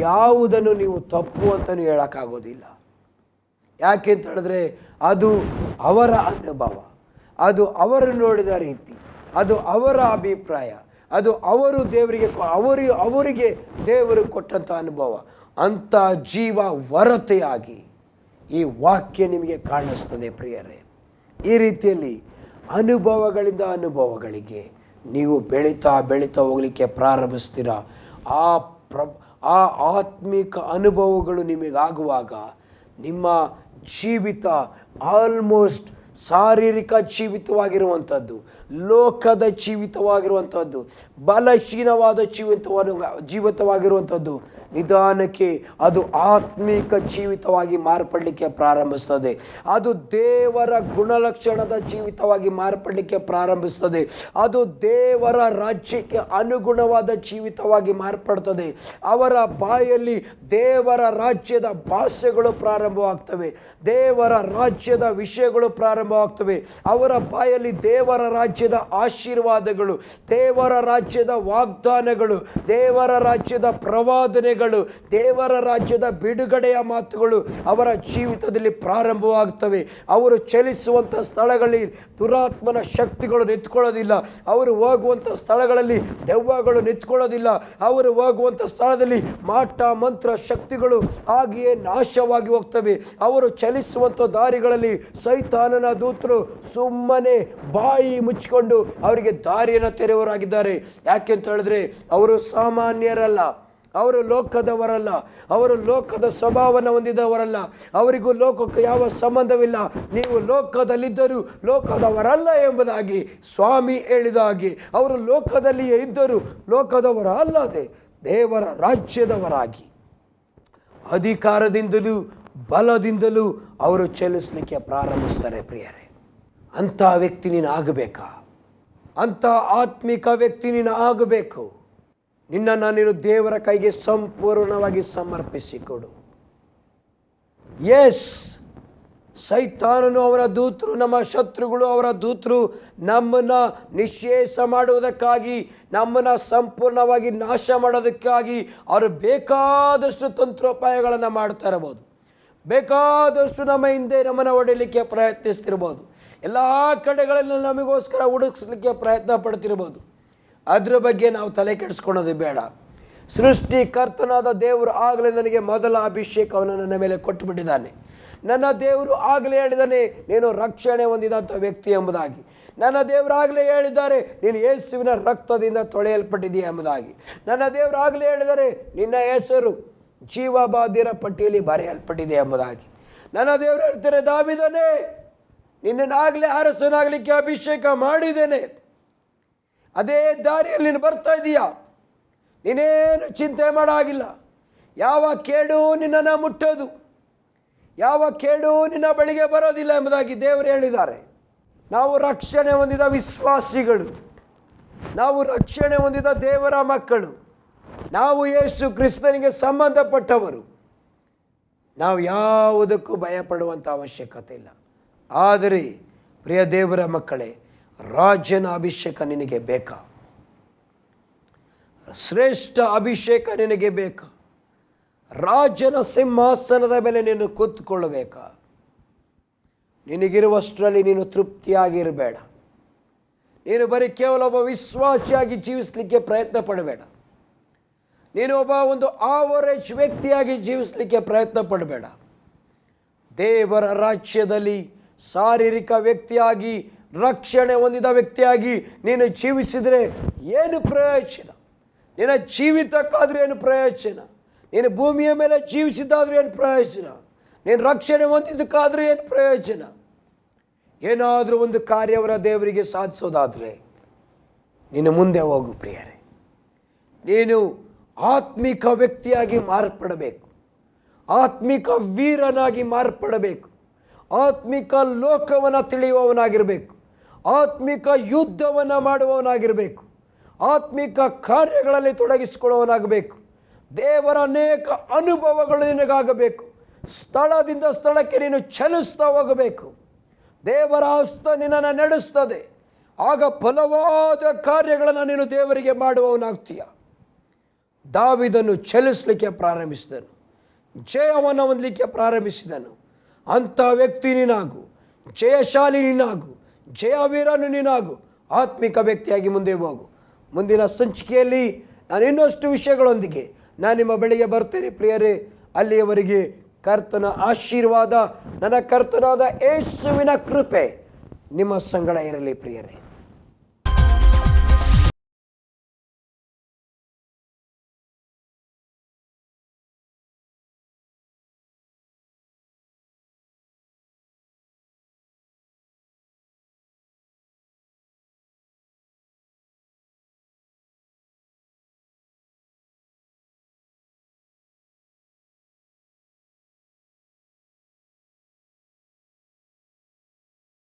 ಯಾವುದನ್ನು ನೀವು ತಪ್ಪು ಅಂತಲೂ ಹೇಳೋಕ್ಕಾಗೋದಿಲ್ಲ. ಯಾಕೆ ಅಂತ ಹೇಳಿದ್ರೆ ಅದು ಅವರ ಅನುಭವ, ಅದು ಅವರು ನೋಡಿದ ರೀತಿ, ಅದು ಅವರ ಅಭಿಪ್ರಾಯ, ಅದು ಅವರು ಅವರಿಗೆ ದೇವರು ಕೊಟ್ಟಂಥ ಅನುಭವ. ಅಂಥ ಜೀವ ವರತೆಯಾಗಿ ಈ ವಾಕ್ಯ ನಿಮಗೆ ಕಾಣಿಸ್ತದೆ ಪ್ರಿಯರೇ. ಈ ರೀತಿಯಲ್ಲಿ ಅನುಭವಗಳಿಂದ ಅನುಭವಗಳಿಗೆ ನೀವು ಬೆಳೀತಾ ಹೋಗಲಿಕ್ಕೆ ಪ್ರಾರಂಭಿಸ್ತೀರ. ಆ ಆತ್ಮಿಕ ಅನುಭವಗಳು ನಿಮಗಾಗುವಾಗ ನಿಮ್ಮ ಜೀವಿತ ಆಲ್ಮೋಸ್ಟ್ ಶಾರೀರಿಕ ಜೀವಿತವಾಗಿರುವಂಥದ್ದು, ಲೋಕದ ಜೀವಿತವಾಗಿರುವಂಥದ್ದು, ಬಲಹೀನವಾದ ಜೀವಿತವಾಗಿರುವಂಥದ್ದು ನಿಧಾನಕ್ಕೆ ಅದು ಆತ್ಮಿಕ ಜೀವಿತವಾಗಿ ಮಾರ್ಪಡಲಿಕ್ಕೆ ಪ್ರಾರಂಭಿಸ್ತದೆ. ಅದು ದೇವರ ಗುಣಲಕ್ಷಣದ ಜೀವಿತವಾಗಿ ಮಾರ್ಪಡಲಿಕ್ಕೆ ಪ್ರಾರಂಭಿಸ್ತದೆ. ಅದು ದೇವರ ರಾಜ್ಯಕ್ಕೆ ಅನುಗುಣವಾದ ಜೀವಿತವಾಗಿ ಮಾರ್ಪಡ್ತದೆ. ಅವರ ಬಾಯಲ್ಲಿ ದೇವರ ರಾಜ್ಯದ ಭಾಷೆಗಳು ಪ್ರಾರಂಭವಾಗ್ತವೆ, ದೇವರ ರಾಜ್ಯದ ವಿಷಯಗಳು ಪ್ರಾರಂಭವಾಗ್ತವೆ. ಅವರ ಬಾಯಲ್ಲಿ ದೇವರ ರಾಜ್ಯದ ಆಶೀರ್ವಾದಗಳು, ದೇವರ ರಾಜ್ಯದ ವಾಗ್ದಾನಗಳು, ದೇವರ ರಾಜ್ಯದ ಪ್ರವಾದನೆಗಳು, ದೇವರ ರಾಜ್ಯದ ಬಿಡುಗಡೆಯ ಮಾತುಗಳು ಅವರ ಜೀವಿತದಲ್ಲಿ ಪ್ರಾರಂಭವಾಗುತ್ತವೆ. ಅವರು ಚಲಿಸುವಂಥ ಸ್ಥಳಗಳಲ್ಲಿ ದುರಾತ್ಮನ ಶಕ್ತಿಗಳು ನಿಂತ್ಕೊಳ್ಳೋದಿಲ್ಲ. ಅವರು ಹೋಗುವಂಥ ಸ್ಥಳಗಳಲ್ಲಿ ದೆವ್ವಗಳು ನಿಂತ್ಕೊಳ್ಳೋದಿಲ್ಲ. ಅವರು ಹೋಗುವಂಥ ಸ್ಥಳದಲ್ಲಿ ಮಾಟ ಮಂತ್ರ ಶಕ್ತಿಗಳು ಹಾಗೆಯೇ ನಾಶವಾಗಿ ಹೋಗ್ತವೆ. ಅವರು ಚಲಿಸುವಂಥ ದಾರಿಗಳಲ್ಲಿ ಸೈತಾನನ ದೂತರು ಸುಮ್ಮನೆ ಬಾಯಿ ಮುಚ್ಚಿಕೊಂಡು ಅವರಿಗೆ ದಾರಿಯನ್ನು ತೆರೆಯುವವರಾಗಿದ್ದಾರೆ. ಯಾಕೆಂತ ಹೇಳಿದ್ರೆ ಅವರು ಸಾಮಾನ್ಯರಲ್ಲ, ಅವರು ಲೋಕದವರಲ್ಲ, ಅವರು ಲೋಕದ ಸ್ವಭಾವವನ್ನು ಹೊಂದಿದವರಲ್ಲ, ಅವರಿಗೂ ಲೋಕಕ್ಕೆ ಯಾವ ಸಂಬಂಧವಿಲ್ಲ. ನೀವು ಲೋಕದಲ್ಲಿದ್ದರೂ ಲೋಕದವರಲ್ಲ ಎಂಬುದಾಗಿ ಸ್ವಾಮಿ ಹೇಳಿದ ಹಾಗೆ ಅವರು ಲೋಕದಲ್ಲಿಯೇ ಇದ್ದರೂ ಲೋಕದವರ ಅಲ್ಲದೆ ದೇವರ ರಾಜ್ಯದವರಾಗಿ ಅಧಿಕಾರದಿಂದಲೂ ಬಲದಿಂದಲೂ ಅವರು ಚಲಿಸಲಿಕ್ಕೆ ಪ್ರಾರಂಭಿಸ್ತಾರೆ. ಪ್ರಿಯರೇ, ಅಂಥ ವ್ಯಕ್ತಿ ನೀನು ಆಗಬೇಕಾ? ಅಂಥ ಆತ್ಮಿಕ ವ್ಯಕ್ತಿ ನೀನು ಆಗಬೇಕು. ನಿನ್ನನ್ನು ನೀನು ದೇವರ ಕೈಗೆ ಸಂಪೂರ್ಣವಾಗಿ ಸಮರ್ಪಿಸಿಕೊಡು. ಎಸ್, ಸೈತಾನನು ಅವರ ದೂತರು, ನಮ್ಮ ಶತ್ರುಗಳು ಅವರ ದೂತರು ನಮ್ಮನ್ನು ನಿಶ್ಶೇಷ ಮಾಡುವುದಕ್ಕಾಗಿ, ನಮ್ಮನ್ನು ಸಂಪೂರ್ಣವಾಗಿ ನಾಶ ಮಾಡೋದಕ್ಕಾಗಿ ಅವರು ಬೇಕಾದಷ್ಟು ತಂತ್ರೋಪಾಯಗಳನ್ನು ಮಾಡ್ತಾ ಇರಬಹುದು. ಬೇಕಾದಷ್ಟು ನಮ್ಮ ಹಿಂದೆ ನಮ್ಮನ್ನು ಹೊಡೆಯಲಿಕ್ಕೆ ಪ್ರಯತ್ನಿಸ್ತಿರ್ಬೋದು. ಎಲ್ಲ ಕಡೆಗಳಲ್ಲಿ ನಮಗೋಸ್ಕರ ಹುಡುಕಿಸ್ಲಿಕ್ಕೆ ಪ್ರಯತ್ನ ಪಡ್ತಿರ್ಬೋದು. ಅದ್ರ ಬಗ್ಗೆ ನಾವು ತಲೆ ಕೆಡಿಸ್ಕೊಳ್ಳೋದು ಬೇಡ. ಸೃಷ್ಟಿಕರ್ತನಾದ ದೇವರು ಆಗಲೇ ನನಗೆ ಮೊದಲ ಅಭಿಷೇಕವನ್ನು ನನ್ನ ಮೇಲೆ ಕೊಟ್ಟುಬಿಟ್ಟಿದ್ದಾನೆ. ನನ್ನ ದೇವರು ಆಗಲೇ ಹೇಳಿದ್ದಾನೆ ನೀನು ರಕ್ಷಣೆ ಹೊಂದಿದಂಥ ವ್ಯಕ್ತಿ ಎಂಬುದಾಗಿ. ನನ್ನ ದೇವರು ಆಗಲೇ ಹೇಳಿದ್ದಾರೆ ನೀನು ಯೇಸುವಿನ ರಕ್ತದಿಂದ ತೊಳೆಯಲ್ಪಟ್ಟಿದೆಯಾ ಎಂಬುದಾಗಿ. ನನ್ನ ದೇವರು ಆಗಲೇ ಹೇಳಿದ್ದಾರೆ ನಿನ್ನ ಹೆಸರು ಜೀವಬಾಧ್ಯರ ಪಟ್ಟಿಯಲ್ಲಿ ಬರೆಯಲ್ಪಟ್ಟಿದೆ ಎಂಬುದಾಗಿ. ನನ್ನ ದೇವರು ಹೇಳ್ತಾರೆ, ದಾವೀದನೇ, ನಿನ್ನನ್ನಾಗಲೇ ಅರಸನಾಗಲಿಕ್ಕೆ ಅಭಿಷೇಕ ಮಾಡಿದ್ದೇನೆ, ಅದೇ ದಾರಿಯಲ್ಲಿ ನೀನು ಬರ್ತಾ ಇದೀಯಾ, ನೀನೇನು ಚಿಂತೆ ಮಾಡಾಗಿಲ್ಲ. ಯಾವ ಕೇಡು ನಿನ್ನನ್ನು ಮುಟ್ಟೋದು, ಯಾವ ಕೇಡು ನಿನ್ನ ಬಳಿಗೆ ಬರೋದಿಲ್ಲ ಎಂಬುದಾಗಿ ದೇವರು ಹೇಳಿದ್ದಾರೆ. ನಾವು ರಕ್ಷಣೆ ಹೊಂದಿದ ವಿಶ್ವಾಸಿಗಳು, ನಾವು ರಕ್ಷಣೆ ಹೊಂದಿದ ದೇವರ ಮಕ್ಕಳು, ನಾವು ಯೇಸು ಕ್ರಿಸ್ತನಿಗೆ ಸಂಬಂಧಪಟ್ಟವರು. ನಾವು ಯಾವುದಕ್ಕೂ ಭಯಪಡುವಂಥ ಅವಶ್ಯಕತೆ ಇಲ್ಲ. ಆದರೆ ಪ್ರಿಯ ದೇವರ ಮಕ್ಕಳೇ, ರಾಜನ ಅಭಿಷೇಕ ನಿನಗೆ ಬೇಕಾ? ಶ್ರೇಷ್ಠ ಅಭಿಷೇಕ ನಿನಗೆ ಬೇಕಾ? ರಾಜನ ಸಿಂಹಾಸನದ ಮೇಲೆ ನೀನು ಕೂತ್ಕೊಳ್ಳಬೇಕಾ? ನಿನಗಿರುವಷ್ಟರಲ್ಲಿ ನೀನು ತೃಪ್ತಿಯಾಗಿರಬೇಡ. ನೀನು ಬರೀ ಕೇವಲ ಒಬ್ಬ ವಿಶ್ವಾಸಿಯಾಗಿ ಜೀವಿಸಲಿಕ್ಕೆ ಪ್ರಯತ್ನ ಪಡಬೇಡ. ನೀನು ಒಂದು ಆವರೇಜ್ ವ್ಯಕ್ತಿಯಾಗಿ ಜೀವಿಸಲಿಕ್ಕೆ ಪ್ರಯತ್ನ ಪಡಬೇಡ. ದೇವರ ರಾಜ್ಯದಲ್ಲಿ ಶಾರೀರಿಕ ವ್ಯಕ್ತಿಯಾಗಿ, ರಕ್ಷಣೆ ಹೊಂದಿದ ವ್ಯಕ್ತಿಯಾಗಿ ನೀನು ಜೀವಿಸಿದರೆ ಏನು ಪ್ರಯೋಜನ? ನಿನ್ನ ಜೀವಿತಕ್ಕಾದರೂ ಏನು ಪ್ರಯೋಜನ? ನೀನು ಭೂಮಿಯ ಮೇಲೆ ಜೀವಿಸಿದ್ದಾದರೂ ಏನು ಪ್ರಯೋಜನ? ನೀನು ರಕ್ಷಣೆ ಹೊಂದಿದ್ದಕ್ಕಾದರೂ ಏನು ಪ್ರಯೋಜನ? ಏನಾದರೂ ಒಂದು ಕಾರ್ಯವರ ದೇವರಿಗೆ ಸಾಧಿಸೋದಾದರೆ ನೀನು ಮುಂದೆ ಹೋಗು ಪ್ರಿಯರೇ. ನೀನು ಆತ್ಮಿಕ ವ್ಯಕ್ತಿಯಾಗಿ ಮಾರ್ಪಡಬೇಕು, ಆತ್ಮಿಕ ವೀರನಾಗಿ ಮಾರ್ಪಡಬೇಕು, ಆತ್ಮಿಕ ಲೋಕವನ್ನು ತಿಳಿಯುವವನಾಗಿರಬೇಕು, ಆತ್ಮಿಕ ಯುದ್ಧವನ್ನು ಮಾಡುವವನಾಗಿರಬೇಕು, ಆತ್ಮಿಕ ಕಾರ್ಯಗಳಲ್ಲಿ ತೊಡಗಿಸಿಕೊಳ್ಳುವವನಾಗಬೇಕು. ದೇವರ ಅನೇಕ ಅನುಭವಗಳು ನಿನಗಾಗಬೇಕು. ಸ್ಥಳದಿಂದ ಸ್ಥಳಕ್ಕೆ ನೀನು ಚಲಿಸ್ತಾ ಹೋಗಬೇಕು. ದೇವರ ಹಸ್ತ ನಿನ್ನನ್ನು ನಡೆಸ್ತದೆ. ಆಗ ಫಲವಾದ ಕಾರ್ಯಗಳನ್ನು ನೀನು ದೇವರಿಗೆ ಮಾಡುವವನಾಗ್ತೀಯ. ದಾವೀದನು ಚಲಿಸಲಿಕ್ಕೆ ಪ್ರಾರಂಭಿಸಿದನು, ಜಯವನ್ನು ಹೊಂದಲಿಕ್ಕೆ ಪ್ರಾರಂಭಿಸಿದನು. ಅಂಥ ವ್ಯಕ್ತಿ ನೀನಾಗು, ಜಯಶಾಲಿ ನೀನಾಗು, ಜಯವೀರನು ನೀನಾಗು, ಆತ್ಮಿಕ ವ್ಯಕ್ತಿಯಾಗಿ ಮುಂದೆ ಹೋಗು. ಮುಂದಿನ ಸಂಚಿಕೆಯಲ್ಲಿ ನಾನು ಇನ್ನಷ್ಟು ವಿಷಯಗಳೊಂದಿಗೆ ನಾನು ನಿಮ್ಮ ಬಳಿಗೆ ಬರ್ತೇನೆ ಪ್ರಿಯರೇ. ಅಲ್ಲಿಯವರೆಗೆ ಕರ್ತನ ಆಶೀರ್ವಾದ, ನನ್ನ ಕರ್ತನಾದ ಯೇಸುವಿನ ಕೃಪೆ ನಿಮ್ಮ ಸಂಗಡ ಇರಲಿ ಪ್ರಿಯರೇ.